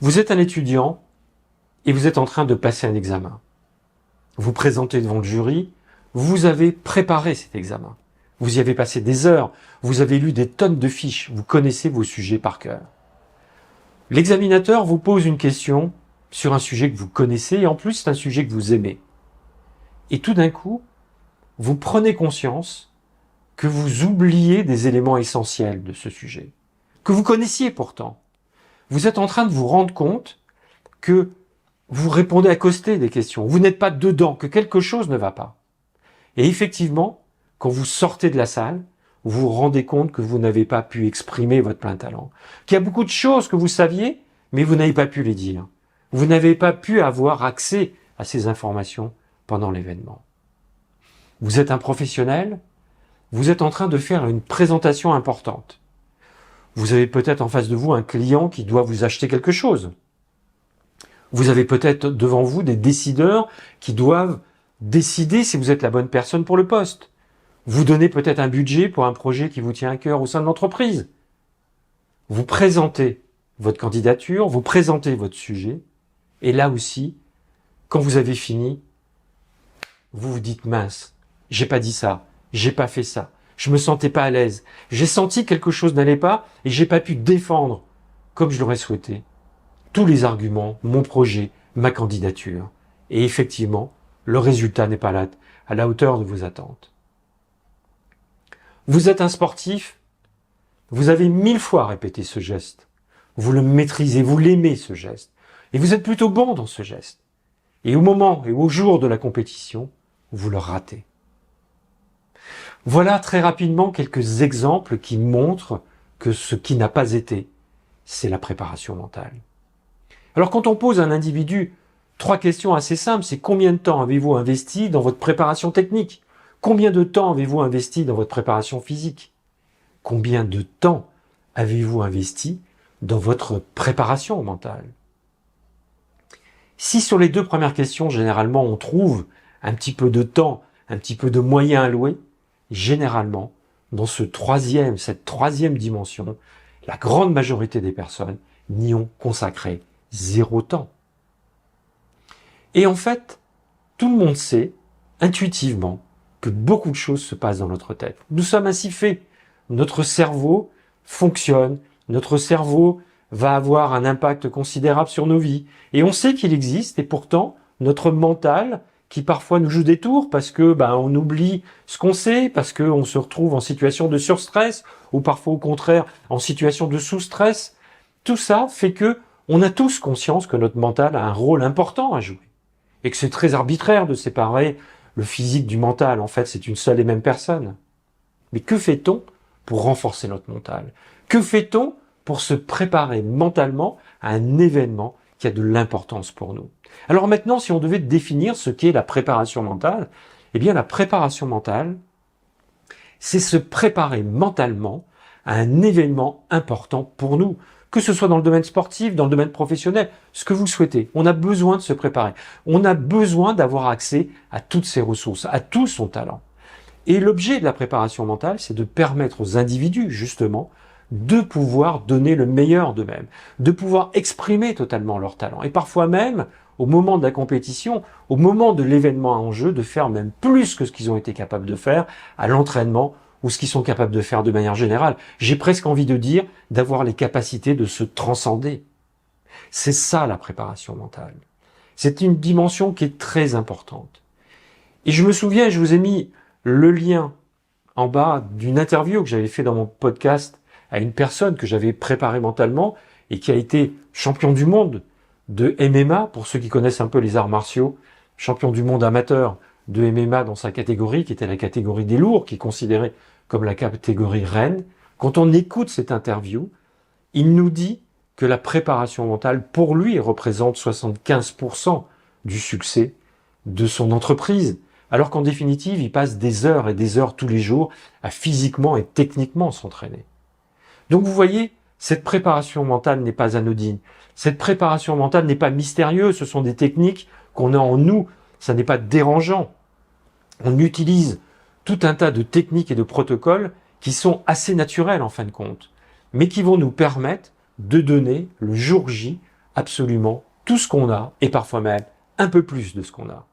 Vous êtes un étudiant et vous êtes en train de passer un examen. Vous présentez devant le jury, vous avez préparé cet examen. Vous y avez passé des heures, vous avez lu des tonnes de fiches, vous connaissez vos sujets par cœur. L'examinateur vous pose une question sur un sujet que vous connaissez et en plus c'est un sujet que vous aimez. Et tout d'un coup, vous prenez conscience que vous oubliez des éléments essentiels de ce sujet, que vous connaissiez pourtant. Vous êtes en train de vous rendre compte que vous répondez à côté des questions, vous n'êtes pas dedans, que quelque chose ne va pas. Et effectivement, quand vous sortez de la salle, vous vous rendez compte que vous n'avez pas pu exprimer votre plein talent, qu'il y a beaucoup de choses que vous saviez, mais vous n'avez pas pu les dire. Vous n'avez pas pu avoir accès à ces informations pendant l'événement. Vous êtes un professionnel, vous êtes en train de faire une présentation importante. Vous avez peut-être en face de vous un client qui doit vous acheter quelque chose. Vous avez peut-être devant vous des décideurs qui doivent décider si vous êtes la bonne personne pour le poste. Vous donnez peut-être un budget pour un projet qui vous tient à cœur au sein de l'entreprise. Vous présentez votre candidature, vous présentez votre sujet, et là aussi, quand vous avez fini, vous vous dites mince, j'ai pas dit ça, j'ai pas fait ça, je me sentais pas à l'aise, j'ai senti que quelque chose n'allait pas et j'ai pas pu défendre comme je l'aurais souhaité tous les arguments, mon projet, ma candidature. Et effectivement, le résultat n'est pas là, à la hauteur de vos attentes. Vous êtes un sportif, vous avez 1000 fois répété ce geste. Vous le maîtrisez, vous l'aimez ce geste. Et vous êtes plutôt bon dans ce geste. Et au moment et au jour de la compétition, vous le ratez. Voilà très rapidement quelques exemples qui montrent que ce qui n'a pas été, c'est la préparation mentale. Alors quand on pose à un individu 3 questions assez simples, c'est combien de temps avez-vous investi dans votre préparation technique? Combien de temps avez-vous investi dans votre préparation physique? Combien de temps avez-vous investi dans votre préparation mentale? Si sur les 2 premières questions, généralement, on trouve un petit peu de temps, un petit peu de moyens alloués, généralement, dans cette troisième dimension, la grande majorité des personnes n'y ont consacré 0 temps. Et en fait, tout le monde sait, intuitivement, que beaucoup de choses se passent dans notre tête. Nous sommes ainsi faits. Notre cerveau fonctionne, notre cerveau va avoir un impact considérable sur nos vies. Et on sait qu'il existe, et pourtant, notre mental, qui parfois nous joue des tours parce que on oublie ce qu'on sait, parce qu'on se retrouve en situation de surstress, ou parfois au contraire en situation de sous-stress, tout ça fait que on a tous conscience que notre mental a un rôle important à jouer. Et que c'est très arbitraire de séparer le physique du mental. En fait, c'est une seule et même personne. Mais que fait-on pour renforcer notre mental? Que fait-on pour se préparer mentalement à un événement qui a de l'importance pour nous? Alors maintenant, si on devait définir ce qu'est la préparation mentale, eh bien la préparation mentale, c'est se préparer mentalement à un événement important pour nous. Que ce soit dans le domaine sportif, dans le domaine professionnel, ce que vous souhaitez. On a besoin de se préparer. On a besoin d'avoir accès à toutes ses ressources, à tout son talent. Et l'objet de la préparation mentale, c'est de permettre aux individus, justement, de pouvoir donner le meilleur d'eux-mêmes, de pouvoir exprimer totalement leur talent. Et parfois même, au moment de la compétition, au moment de l'événement en jeu, de faire même plus que ce qu'ils ont été capables de faire à l'entraînement ou ce qu'ils sont capables de faire de manière générale. J'ai presque envie de dire d'avoir les capacités de se transcender. C'est ça la préparation mentale. C'est une dimension qui est très importante. Et je me souviens, je vous ai mis le lien en bas d'une interview que j'avais fait dans mon podcast à une personne que j'avais préparée mentalement et qui a été champion du monde de MMA, pour ceux qui connaissent un peu les arts martiaux, champion du monde amateur de MMA dans sa catégorie, qui était la catégorie des lourds, qui est considérée comme la catégorie reine. Quand on écoute cette interview, il nous dit que la préparation mentale, pour lui, représente 75% du succès de son entreprise, alors qu'en définitive, il passe des heures et des heures tous les jours à physiquement et techniquement s'entraîner. Donc vous voyez, cette préparation mentale n'est pas anodine. Cette préparation mentale n'est pas mystérieuse, ce sont des techniques qu'on a en nous, ça n'est pas dérangeant. On utilise tout un tas de techniques et de protocoles qui sont assez naturels en fin de compte, mais qui vont nous permettre de donner le jour J absolument tout ce qu'on a, et parfois même un peu plus de ce qu'on a.